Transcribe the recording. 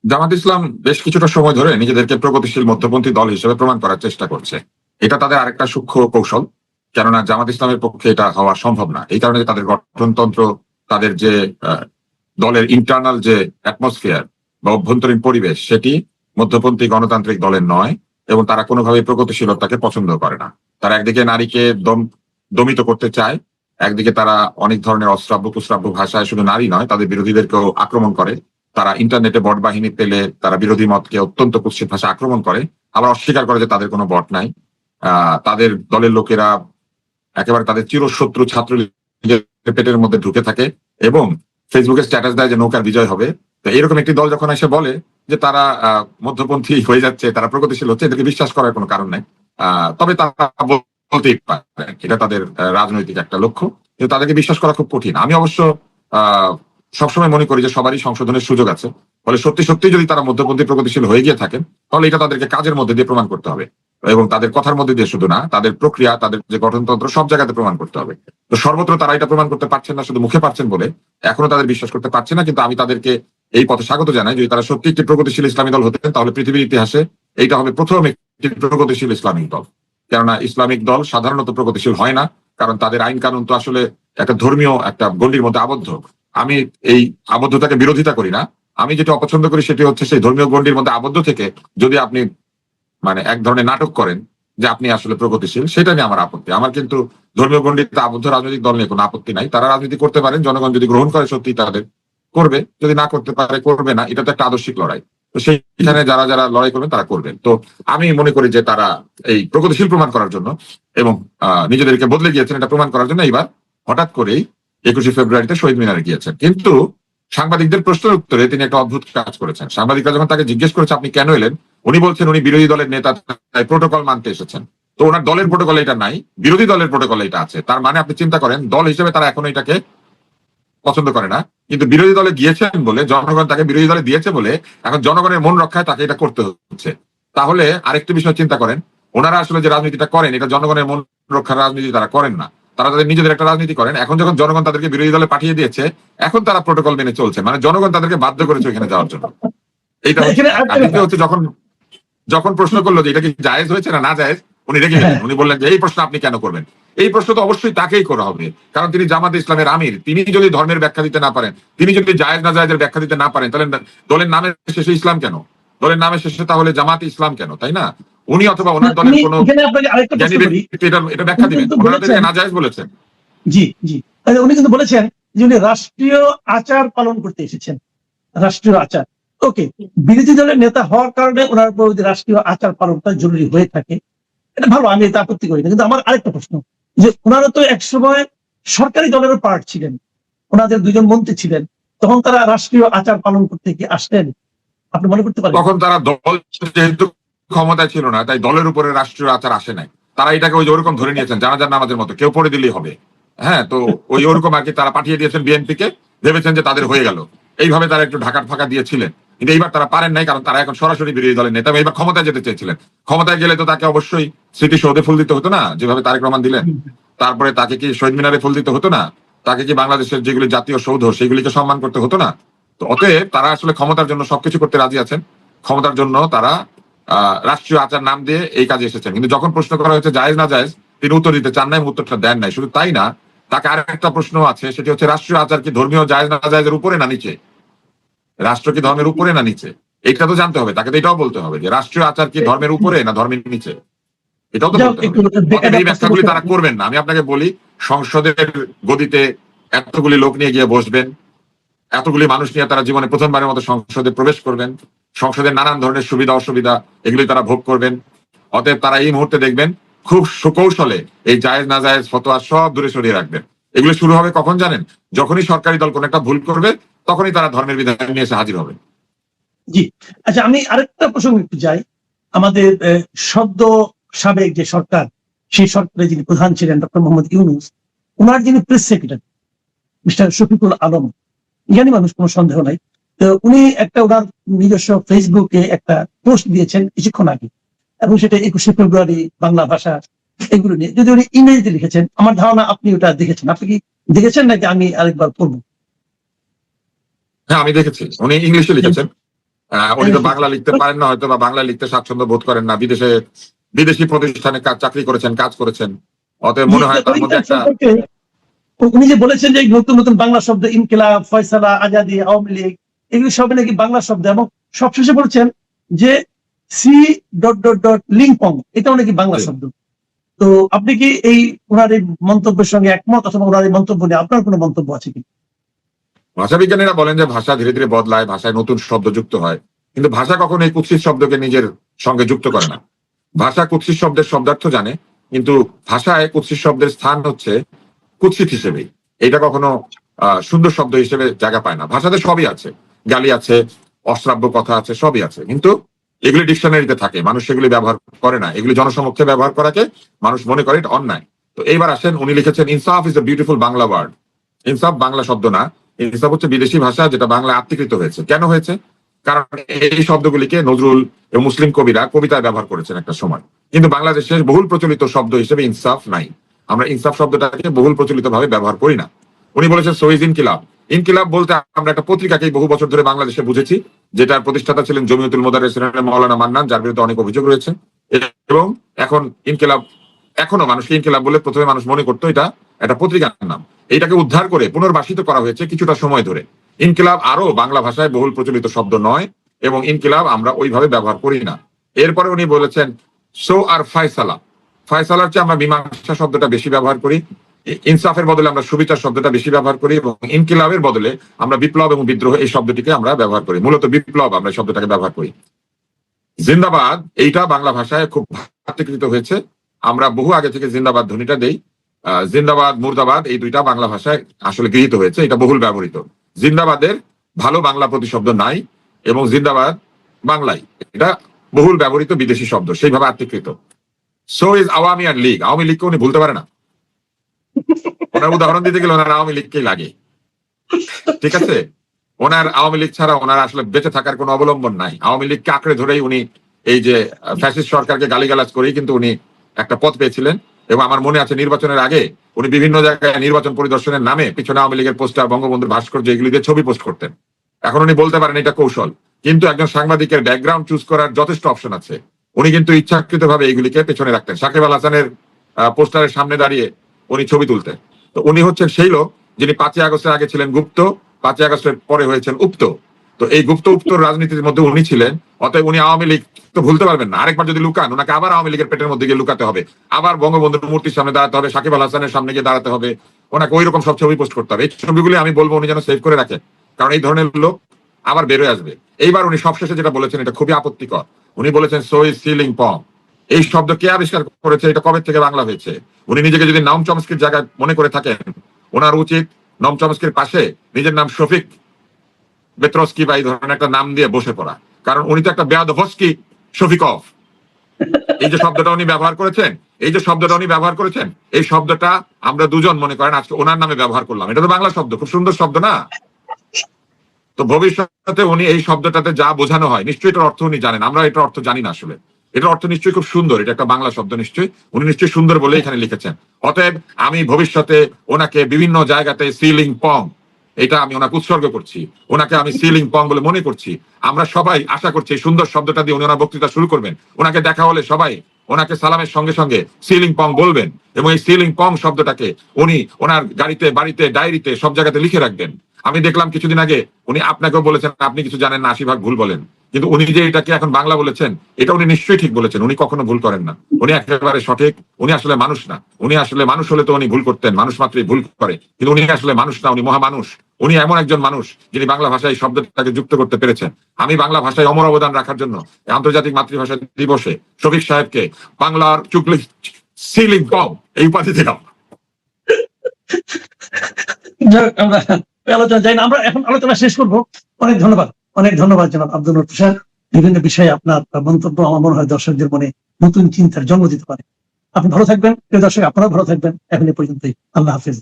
জামাত ইসলাম বেশ কিছুটা সময় ধরে নিজেদেরকে প্রগতিশীল মধ্যপন্থী দল হিসেবে প্রমাণ করার চেষ্টা করছে। এটা তাদের আরেকটা সূক্ষ্ম কৌশল। কেননা জামাত ইসলামের পক্ষে এটা হওয়া সম্ভব না। এই কারণে তাদের গঠনতন্ত্র, তাদের যে দলের ইন্টারনাল যে অ্যাটমসফিয়ার বা অভ্যন্তরীণ পরিবেশ, সেটি মধ্যপন্থী গণতান্ত্রিক দলের নয়, এবং তারা কোনোভাবেই প্রগতিশীলতাকে পছন্দ করে না। তারা একদিকে নারীকে দমিত করতে চায়, একদিকে তারা অনেক ধরনের অশ্রাব্য কুশ্রাব্য ভাষায় শুধু নারী নয়, তাদের বিরোধীদেরকেও আক্রমণ করে। তারা ইন্টারনেটে বট বাহিনী পেলে তারা বিরোধী মতকে অত্যন্ত কুৎসিত ভাষা আক্রমণ করে, আবার অস্বীকার করে যে তাদের কোনো বট নাই। তাদের দলের লোকেরা একেবারে তাদের চিরশত্রু ছাত্রলীগের পেটের মধ্যে ঢুকে থাকে এবং ফেসবুকে স্ট্যাটাস দেয় যে নৌকার বিজয় হবে। তো এরকম একটি দল যখন এসে বলে যে তারা মধ্যপন্থী হয়ে যাচ্ছে, তারা প্রগতিশীল হচ্ছে, এদেরকে বিশ্বাস করার কোনো কারণ নাই। তবে তারা বলতেই পারে এটা তাদের রাজনৈতিক একটা লক্ষ্য, কিন্তু তাদেরকে বিশ্বাস করা খুব কঠিন। আমি অবশ্য আহ সবসময় মনে করি যে সবারই সংশোধনের সুযোগ আছে। ফলে সত্যি সত্যি যদি তারা মধ্যপন্থী প্রগতিশীল হয়ে গিয়ে থাকেন, তাহলে এটা তাদেরকে কাজের মধ্যে দিয়ে প্রমাণ করতে হবে, এবং তাদের কথার মধ্যে দিয়ে শুধু না, তাদের প্রক্রিয়া, তাদের যে গঠনতন্ত্র, সব জায়গাতে প্রমাণ করতে হবে। তো সর্বত্র তারা এটা প্রমাণ করতে পারছেন না, শুধু মুখে পারছেন বলে এখনো তাদের বিশ্বাস করতে পারছে না। কিন্তু আমি তাদেরকে এই পথে স্বাগত জানাই। যদি তারা সত্যি একটি প্রগতিশীল ইসলামী দল হতেন, তাহলে পৃথিবীর ইতিহাসে এইটা হবে প্রথম একটি প্রগতিশীল ইসলামিক দল। কেননা ইসলামিক দল সাধারণত প্রগতিশীল হয় না, কারণ তাদের আইন কানুন তো আসলে একটা ধর্মীয় একটা গণ্ডির মধ্যে আবদ্ধ। আমি এই আবদ্ধতাকে বিরোধিতা করি না। আমি যেটা অপছন্দ করি সেটি হচ্ছে সেই ধর্মীয় গণ্ডির মধ্যে আবদ্ধ থেকে যদি আপনি মানে এক ধরনের নাটক করেন যে আপনি আসলে প্রগতিশীল, সেটা নিয়ে আমার আপত্তি। আমার কিন্তু ধর্মীয় গণ্ডিতে আবদ্ধ রাজনৈতিক দল নিয়ে কোনো আপত্তি নাই। তারা রাজনীতি করতে পারেন, জনগণ যদি গ্রহণ করে সত্যি তাদের করবে, যদি না করতে পারে করবে না। এটা তো একটা আদর্শিক লড়াই। তো সেইখানে যারা যারা লড়াই করবেন তারা করবেন। তো আমি মনে করি যে তারা এই প্রগতিশীল প্রমাণ করার জন্য এবং নিজেদেরকে বদলে গিয়েছেন এটা প্রমাণ করার জন্য এইবার হঠাৎ করেই 21শে ফেব্রুয়ারিতে শহীদ মিনারে গিয়েছেন। কিন্তু সাংবাদিকদের প্রশ্নের উত্তরে তিনি একটা অদ্ভুত কাজ করেছেন। সাংবাদিকরা যখন তাকে জিজ্ঞেস করেছে আপনি কেন এলেন, উনি বলছেন উনি বিরোধী দলের নেতা, তাই প্রোটোকল মানতে এসেছেন। তো ওনার দলের প্রোটোকল এটা নাই, বিরোধী দলের প্রোটোকল এটা আছে। তার মানে আপনি চিন্তা করেন, দল হিসেবে তারা এখনো এটাকে পছন্দ করে না, কিন্তু বিরোধী দলে গিয়েছেন বলে, জনগণ তাকে বিরোধী দলে দিয়েছে বলে এখন জনগণের মন রক্ষায় তাকে এটা করতে হচ্ছে। তাহলে আরেকটি বিষয় চিন্তা করেন, ওনারা আসলে যে রাজনীতিটা করেন এটা জনগণের মন রক্ষার রাজনীতি তারা করেন না, তারা তাদের নিজেদের একটা রাজনীতি করেন। এখন যখন জনগণ তাদেরকে বিরোধী দলে পাঠিয়ে দিয়েছে, এখন তারা প্রোটোকল মেনে চলছে, মানে জনগণ তাদেরকে বাধ্য করেছে ওখানে যাওয়ার জন্য। এইটা হচ্ছে। আর দ্বিতীয় হচ্ছে, যখন যখন প্রশ্ন করলো যে এটা কি জায়েজ হয়েছে না না জায়েজ, উনি রেগে গেলেন। উনি বললেন যে এই প্রশ্ন আপনি কেন করবেন? এই প্রশ্ন তো অবশ্যই তাকেই করা হবে, কারণ তিনি জামাত ইসলামের আমির। তিনি যদি ধর্মের ব্যাখ্যা দিতে না পারেন, তিনি যদি জায়েজ না জায়েজের ব্যাখ্যা দিতে না পারেন, তাহলে দলের নামের শেষে ইসলাম কেন? দলের নামের শেষে তাহলে জামাত ইসলাম কেন? তাই না? উনি অথবা ওনার দলের কোন জ্ঞানী ব্যক্তি এটা ব্যাখ্যা দিবেন। ওনারা না জায়েজ বলেছেন। জি জি, উনি কিন্তু বলেছেন যে উনি রাষ্ট্রীয় আচার পালন করতে এসেছেন, রাষ্ট্রীয় আচার। ওকে, বিরোধী দলের নেতা হওয়ার কারণে ওনার উপর রাষ্ট্রীয় আচার পালনটা জরুরি হয়ে থাকে, এটা ভালো, আমি এটা আপত্তি করি না। কিন্তু আমার আরেকটা প্রশ্ন, যে ওনারা তো একসময় সরকারি দলেরও পার্ট ছিলেন, ওনাদের দুজন মন্ত্রী ছিলেন, তখন তারা রাষ্ট্রীয় আচার পালন করতে কি আসলেন? আপনি মনে করতে পারেন তখন তারা দল যেহেতু ক্ষমতায় ছিল না, তাই দলের উপরে রাষ্ট্রীয় আচার আসে নাই। তারা এটাকে ওই ওরকম ধরে নিয়েছেন জানাজার নামাজের মতো, কেউ পড়ে দিলেই হবে। হ্যাঁ, তো ওই ওরকম আর কি তারা পাঠিয়ে দিয়েছেন বিএনপি কে, ভেবেছেন যে তাদের হয়ে গেল। এইভাবে তারা একটু ঢাকার ফাঁকা দিয়েছিলেন, কিন্তু এইবার তারা পারেন নাই, কারণ তারা এখন সরাসরি বিরোধী দলের নেতা। এইবার ক্ষমতায় যেতে চেয়েছিলেন। ক্ষমতায় গেলে তো তাকে অবশ্যই স্মৃতিসৌধে ফুল দিতে হতো না, যেভাবে তারেক রহমান দিলেন। তারপরে তাকে কি শহীদ মিনারে ফুল দিতে হতো না? তাকে কি বাংলাদেশের যেগুলি জাতীয় সৌধ সেগুলিকে সম্মান করতে হতো না? তো অতএব তারা আসলে ক্ষমতার জন্য সবকিছু করতে রাজি আছেন। ক্ষমতার জন্য তারা রাষ্ট্রীয় আচার নাম দিয়ে এই কাজে এসেছেন। কিন্তু যখন প্রশ্ন করা হয়েছে জায়েজ না জায়েজ, তিনি উত্তর দিতে চান নাই, উত্তরটা দেন নাই। শুধু তাই না, তাকে আর একটা প্রশ্ন আছে, সেটি হচ্ছে রাষ্ট্রীয় আচার কি ধর্মীয় জায়েজ না জায়েজের উপরে না নিচে? রাষ্ট্র কি ধর্মের উপরে না নিচে? এইটা তো জানতে হবে। তাকে তো এটাও বলতে হবে যে রাষ্ট্রীয় আচার কি ধর্মের উপরে না ধর্মের নিচে, এটাও তো বলতে হবে। এই ব্যাখ্যাগুলি তারা করবেন না। আমি আপনাকে বলি, সংসদের গদিতে এতগুলি লোক নিয়ে গিয়ে বসবেন, এতগুলি মানুষ নিয়ে তারা জীবনে প্রথমবারের মতো সংসদে প্রবেশ করবেন, সংসদের নানান ধরনের সুবিধা অসুবিধা এগুলি তারা ভোগ করবেন। অতএব তারা এই মুহূর্তে দেখবেন খুব সুকৌশলে এই জায়েজ না জায়েজ ফতোয়া সব দূরে সরিয়ে রাখবেন। এগুলো শুরু হবে কখন জানেন? যখনই সরকারি দল কোন একটা ভুল করবে, তখনই তারা ধর্মের বিধান নিয়ে এসে হাজির হবে। জি, আচ্ছা, আমি আরেকটা প্রসঙ্গ একটু যাই। আমাদের সদ্য সাবেক যে সরকার, সেই সরকারের যিনি প্রধান ছিলেন ডক্টর মোহাম্মদ ইউনূস, ওনার যিনি press secretary mister Shafiqul Alam, জ্ঞানী মানুষ, কোনো সন্দেহ নাই। তো উনি একটা ওনার নিজস্ব ফেসবুকে একটা পোস্ট দিয়েছেন কিছুক্ষণ আগে, এবং সেটা 21শে ফেব্রুয়ারি বাংলা ভাষা এগুলো নিয়ে, যদি উনি ইংরেজিতে লিখেছেন। আমার ধারণা আপনি ওটা দেখেছেন। আপনি কি দেখেছেন নাকি আমি আরেকবার পড়বো? হ্যাঁ, আমি দেখেছি। উনি ইংলিশে লিখেছেন। উনি তো বাংলা লিখতে পারেন না হয়তো, বা বাংলা লিখতে স্বাচ্ছন্দ্য বোধ করেন না, বিদেশি প্রতিষ্ঠানে চাকরি করেছেন, কাজ করেছেন, অতএব মনে হয় তার মধ্যে একটা উনি যে বলেছেন যে নতুন নতুন বাংলা শব্দ ইনকিলাব, ফয়সালা, আজাদি, আওয়ামী লীগ, এগুলি সবই নাকি বাংলা শব্দ, এবং সবশেষে বলছেন যে সি ডট ডট ডট লিংপং, এটাও নাকি বাংলা শব্দ। তো আপনি কি এই ওনার এই মন্তব্যের সঙ্গে একমত, অথবা ওনার এই মন্তব্য নিয়ে আপনার কোনো মন্তব্য আছে কি? ভাষাবিজ্ঞানীরা বলেন যে ভাষা ধীরে ধীরে বদলায়, ভাষায় নতুন শব্দ যুক্ত হয়, কিন্তু ভাষা কখনো এই কুৎসিত শব্দকে নিজের সঙ্গে যুক্ত করে না। ভাষা কুৎসিত শব্দের শব্দার্থ জানে, কিন্তু ভাষায় কুৎসিত শব্দের স্থান হচ্ছে কুৎসিত হিসেবেই। এটা কখনো সুন্দর শব্দ হিসেবে জায়গা পায় না। ভাষাতে সবই আছে, গালি আছে, অশ্রাব্য কথা আছে, সবই আছে, কিন্তু এগুলি ডিকশনারিতে থাকে, মানুষ সেগুলি ব্যবহার করে না। এগুলি জনসমক্ষে ব্যবহার করাকে মানুষ মনে করে এটা অন্যায়। তো এইবার আসেন, উনি লিখেছেন insaf is a beautiful Bangla word. ইনসাফ বাংলা শব্দ না, ইনসাফ হচ্ছে বিদেশি ভাষা, যেটা বাংলা আত্মীকৃত হয়েছে। কেন হয়েছে? কারণ এই শব্দগুলিকে নজরুল এবং মুসলিম কবিরা কবিতায় ব্যবহার করেছেন একটা সময়, কিন্তু বাংলাদেশের বহুল প্রচলিত শব্দ হিসেবে ইনসাফ নাই। আমরা ইনসাফ শব্দটাকে বহুল প্রচলিত ভাবে ব্যবহার করি না। উনি বলেছেন সো ইজ ইনকিলাব। ইনকিলাব বলতে আমরা একটা পত্রিকাকেই বহু বছর ধরে বাংলাদেশে বুঝেছি, যেটার প্রতিষ্ঠাতা ছিলেন জমিয়তুল মোদারেরিসিন মাওলানা মান্নান, যার বিরুদ্ধে অনেক অভিযোগ রয়েছে। এবং এখন ইনকিলাব, এখনো মানুষকে ইনকিলাব বলে প্রথমে মানুষ মনে করতো এটা একটা পত্রিকার নাম। এইটাকে উদ্ধার করে পুনর্বাসিত করা হয়েছে কিছুটা সময় ধরে। ইনকিলাব আরো বাংলা ভাষায় বহুল প্রচলিত শব্দ নয়, এবং ইনকিলাব আমরা ওইভাবে ব্যবহার করি না। এরপরে উনি বলেছেন সো আর ফয়সালা। ফয়সালার চেয়ে আমরা মীমাংসা শব্দটা বেশি ব্যবহার করি, ইনসাফের বদলে আমরা সুবিচার শব্দটা বেশি ব্যবহার করি, এবং ইনকিলাবের বদলে আমরা বিপ্লব এবং বিদ্রোহ এই শব্দটিকে আমরা ব্যবহার করি। মূলত বিপ্লব আমরা এই শব্দটাকে ব্যবহার করি। জিন্দাবাদ এইটা বাংলা ভাষায় খুব ভাতৃকৃত হয়েছে, আমরা বহু আগে থেকে জিন্দাবাদ ধ্বনিটা দেই। জিন্দাবাদ, মুর্দাবাদ এই দুইটা বাংলা ভাষায় আসলে গৃহীত হয়েছে, এটা বহুল ব্যবহৃত। জিন্দাবাদের ভালো বাংলা প্রতিশব্দ নাই, এবং জিন্দাবাদ বাংলায় এটা বহুল ব্যবহৃত বিদেশি শব্দ, সেইভাবে আত্মীকৃত। সো ইজ আওয়ামী আর লীগ। আওয়ামী লীগকে উনি ভুলতে পারে না। ওনার উদাহরণ দিতে গেলে ওনার আওয়ামী লীগকেই লাগে, ঠিক আছে? ওনার আওয়ামী লীগ ছাড়া ওনার আসলে বেঁচে থাকার কোনো অবলম্বন নাই। আওয়ামী লীগকে আঁকড়ে ধরেই উনি এই যে ফ্যাসিস্ট সরকারকে গালিগালাজ করেই কিন্তু উনি একটা পথ পেয়েছিলেন। এবং আমার মনে আছে নির্বাচনের আগে উনি বিভিন্ন জায়গায় নির্বাচন পরিদর্শনের নামে পিছনে আওয়ামী লীগের পোস্টার, বঙ্গবন্ধুর ভাস্কর্য, এগুলি দিয়ে ছবি পোস্ট করতেন। এখন উনি বলতে পারেন এটা কৌশল, কিন্তু একজন সাংবাদিকের ব্যাকগ্রাউন্ড চুজ করার যথেষ্ট অপশন আছে। উনি কিন্তু ইচ্ছাকৃত ভাবে এইগুলিকে পেছনে রাখতেন। সাকিব আল হাসানের পোস্টারের সামনে দাঁড়িয়ে উনি ছবি তুলতেন। তো উনি হচ্ছেন সেই লোক যিনি 5ই আগস্টের আগে ছিলেন গুপ্ত, 5ই আগস্টের পরে হয়েছেন উপ্ত। তো এই গুপ্ত উপ্তর রাজনীতির মধ্যে উনি ছিলেন, অতএব উনি আওয়ামী লীগ তো ভুলতে পারবেন না। আরেকবার যদি লুকান, ওনাকে আবার আওয়ামী লীগের পেটের মধ্যে গিয়ে লুকাতে হবে, আবার বঙ্গবন্ধুর মূর্তির সামনে দাঁড়াতে হবে, সাকিব আল হাসানের সামনে গিয়ে দাঁড়াতে হবে, ওনাকে ওই রকম সব ছবি পোস্ট করতে হবে। এই ছবিগুলি আমি বলবো উনি যেন সেভ করে রাখেন, কারণ এই ধরনের লোক আবার বেরোয় আসবে। এইবার উনি সবশেষে যেটা বলেছেন এটা খুবই আপত্তিকর। উনি বলেছেন সো ইজ সিলিং পং। এই শব্দ কে আবিষ্কার করেছে? এটা কবে থেকে বাংলা হয়েছে? উনি নিজেকে যদি নাম চমস্কির জায়গায় মনে করে থাকেন, ওনার উচিত নম চমস্কির পাশে নিজের নাম শফিক বেত্রস্কি বা এই ধরনের একটা নাম দিয়ে বসে পড়া, কারণ উনি তো একটা বেয়াদভস্কি শফিকভ। এই যে শব্দটা উনি ব্যবহার করেছেন, এই শব্দটা আমরা দুজন মনে করেন আজকে ওনার নামে ব্যবহার করলাম। এটা তো বাংলা শব্দ, খুব সুন্দর শব্দ না? তো ভবিষ্যতে উনি এই শব্দটাতে যা বোঝানো হয় নিশ্চয়ই এটার অর্থ উনি জানেন, আমরা এটার অর্থ জানি না। আসলে এটার অর্থ নিশ্চয়ই খুব সুন্দর, এটা একটা বাংলা শব্দ, নিশ্চয়ই উনি নিশ্চয়ই সুন্দর বলে এখানে লিখেছেন। অতএব আমি ভবিষ্যতে ওনাকে বিভিন্ন জায়গাতে সিলিং পং, এটা আমি ওনাকে উৎসর্গ করছি, ওনাকে আমি সিলিং পং বলে মনে করছি। আমরা সবাই আশা করছি এই সুন্দর শব্দটা দিয়ে উনি ওনার বক্তৃতা শুরু করবেন। ওনাকে দেখা হলে সবাই ওনাকে সালামের সঙ্গে সঙ্গে সিলিং পং বলবেন, এবং এই সিলিং পং শব্দটাকে উনি ওনার গাড়িতে, বাড়িতে, ডায়েরিতে সব জায়গাতে লিখে রাখবেন। আমি দেখলাম কিছুদিন আগে উনি আপনাকেও বলেছেন আপনি কিছু জানেন না, 80 ভাগ ভুল বলেন, কিন্তু উনি যে এটাকে এখন বাংলা বলেছেন এটা উনি নিশ্চয়ই ঠিক বলেছেন। উনি কখনো ভুল করেন না, উনি একেবারে সঠিক। উনি আসলে মানুষ না, উনি আসলে মানুষ হলে তো উনি ভুল করতেন, মানুষ মাত্রই ভুল করে, কিন্তু উনি আসলে মানুষ না, উনি মহামানুষ। উনি এমন একজন মানুষ যিনি বাংলা ভাষায় শব্দটাকে যুক্ত করতে পেরেছেন। আমি বাংলা ভাষায় অমর অবদান রাখার জন্য আন্তর্জাতিক মাতৃভাষা দিবসে শফিক সাহেবকে বাংলার চুকলি সিলিং পং এই উপাধি দিলাম। আমরা আলোচনা যাই না, আমরা এখন আলোচনা শেষ করবো। অনেক ধন্যবাদ জনাব আব্দুল নূর তুষার। বিভিন্ন বিষয়ে আপনার মন্তব্য আমার মনে হয় দর্শকদের মনে নতুন চিন্তার জন্ম দিতে পারে। আপনি ভালো থাকবেন, প্রিয় দর্শক, আপনারাও ভালো থাকবেন। এখন এ পর্যন্তই, আল্লাহ হাফেজ।